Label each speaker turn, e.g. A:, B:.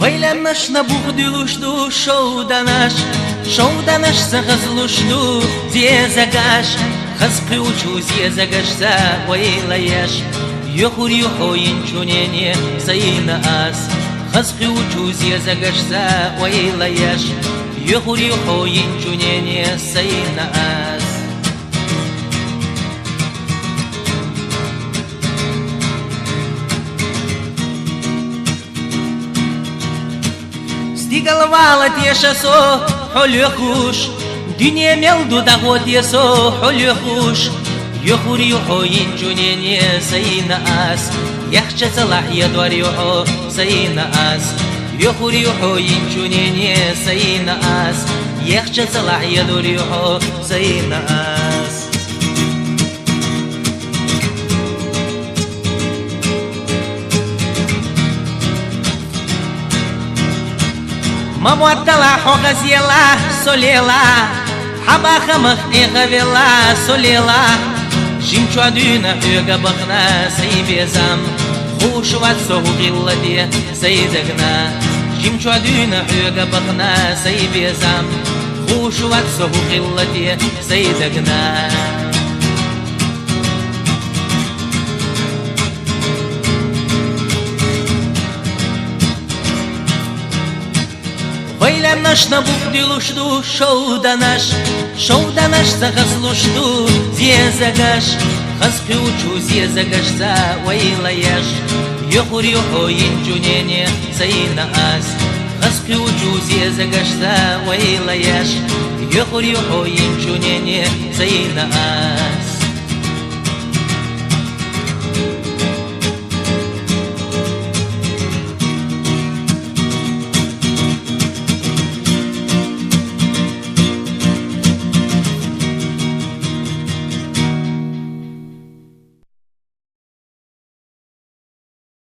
A: ويلناش نبوغدلوشدو شودناش سغزلوشدو زيزاقاش خزقي وچو زيزاقاش سا ويلياش يخور يحوين چونيني سينا آس خزقي وچو زيزاقاش سا ويلياش يخور يحوين چونيني سينا آس Стигалвала тешасо холюхуш Дюне мелду дагот есо холюхуш Юхур юхо инчунене сайна ас Яхча салах ядвар юхо сайна ас Юхур юхо инчунене сайна ас Яхча салах ядвар юхо сайна ас Мамуаттала хогазела солела Хаба хамах игавела солела Жимчуадуна хюга бахна сайбезам Хушват согилладе сайдагна Жимчуадуна хюга бахна сайбезам Хушват согилладе сайдагна Вайлянаш набугдилушду шоуданаш загазлушду зезагаш Хазпиучу зезагаш за вайлаяш Юхур юхо инчунене сайна ас Хазпиучу зезагаш за вайлаяш Юхур юхо инчунене сайна ас